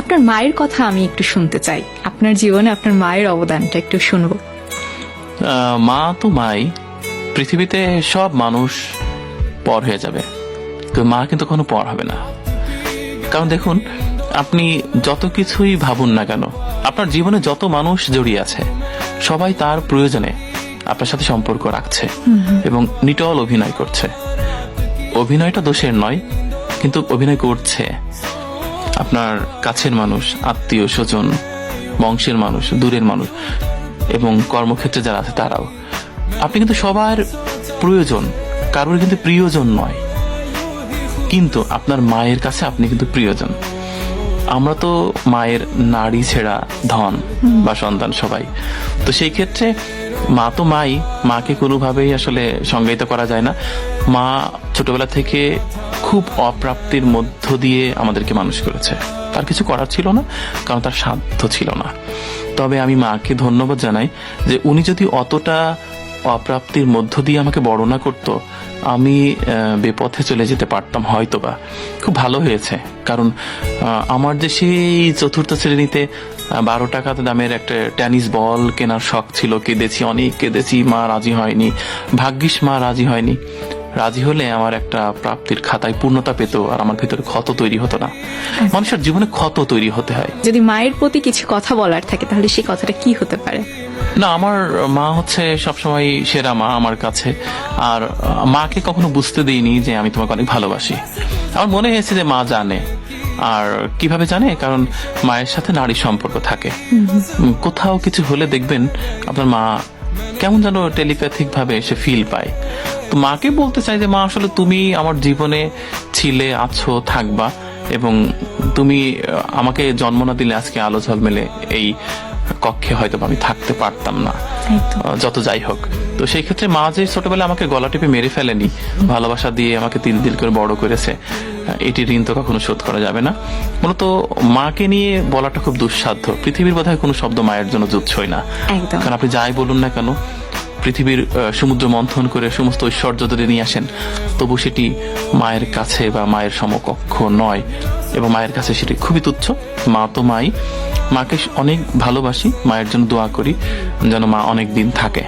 আপনার মায়ের কথা আমি একটু শুনতে চাই, আপনার জীবনে আপনার মায়ের অবদানটা একটু শুনবো। মা তো মাই, পৃথিবীতে সব মানুষ পর হয়ে যাবে, তো মা কিন্তু কোনো পর হবে না। কারণ দেখুন, আপনি যত কিছুই ভাবুন না কেন, আপনার জীবনে যত মানুষ জড়িয়ে আছে সবাই তার প্রয়োজনে আপনার সাথে সম্পর্ক রাখছে এবং নিটল অভিনয় করছে। অভিনয়টা দোষের নয়, কিন্তু অভিনয় করছে আপনার কাছের মানুষ, আত্মীয় স্বজন, বংশের মানুষ, দূরের মানুষ এবং কর্মক্ষেত্রে যারা আছে তারাও। আপনি কিন্তু সবার প্রয়োজন, কারোর কিন্তু প্রিয়জন নয়, কিন্তু আপনার মায়ের কাছে আপনি কিন্তু প্রিয়জন। আমরা তো মায়ের নাড়ি ছেঁড়া ধন বা সন্তান সবাই। তো সেই ক্ষেত্রে মা তো মাই, মাকে কোনোভাবেই আসলে সংজ্ঞায়িত করা যায় না। মা ছোটবেলা থেকে খুব অপ্রাপ্তির মধ্য দিয়ে আমাদেরকে মানুষ করেছে। তার কিছু করার ছিল না, কারণ তার সাধ্য ছিল না। তবে আমি মাকে ধন্যবাদ জানাই যে উনি যদি অতটা অপ্রাপ্তির মধ্য দিয়ে আমাকে বড় না করতো, আমি বেপথে চলে যেতে পারতাম হয়তোবা। খুব ভালো হয়েছে, কারণ আমার যে সেই চতুর্থ শ্রেণীতে 12 টাকা দামের একটা টেনিস বল কেনার শখ ছিল, কেঁদেছি, অনেক কেঁদেছি, মা রাজি হয়নি। ভাগ্যিস মা রাজি হয়নি। রাজি হলে আমার একটা প্রাপ্তির খাতায় পূর্ণতা পেত, আর আমার ভিতরে ক্ষত তৈরি হতো না। মানুষের জীবনে ক্ষত তৈরি হতে হয়। যদি মায়ের প্রতি কিছু কথা বলার থাকে তাহলে সেই কথাটা কি হতে পারে? না, আমার মা হচ্ছে সবসময় সেরা মা আমার কাছে। আর মাকে কখনো বুঝতে দিইনি যে আমি তোমাকে অনেক ভালোবাসি। আমার মনে হয়েছে যে মা জানে। আর কিভাবে জানে? কারণ মায়ের সাথে নারী সম্পর্ক থাকে। কোথাও কিছু হলে দেখবেন আপনার মা কেমন যেন টেলিপ্যাথিক ভাবে সে ফিল পায়। তো মাকে বলতে চাই যে মা, আসলে তুমি আমার জীবনে ছিলে, আছো, থাকবা, এবং তুমি আমাকে জন্ম না দিলে আজকে আলো ঝলমেলে এই কক্ষে হয়তো আমি থাকতে পারতাম না, যত যাই হোক। তো সেই ক্ষেত্রে মা যে ছোটবেলায় আমাকে গলা টিপে মেরে ফেলেনি, ভালোবাসা দিয়ে আমাকে তিল তিল করে বড় করেছে, এটি ঋণ তো কখনো শোধ করা যাবে না। মূলত মাকে নিয়ে বলাটা খুব দুঃসাধ্য। পৃথিবীর বোধহয় কোনো শব্দ মায়ের জন্য জুৎসই না। কারণ আপনি যাই বলুন না কেন, পৃথিবীর সমুদ্র মন্থন করে সমস্ত ঐশ্বর্য যদি নিয়ে আসেন, তবু সেটি মায়ের কাছে বা মায়ের সমকক্ষ নয়, এবং মায়ের কাছে সেটি খুবই তুচ্ছ। মা তো মাই, মাকে অনেক ভালোবাসি, মায়ের জন্য দোয়া করি যেন মা অনেক দিন থাকে।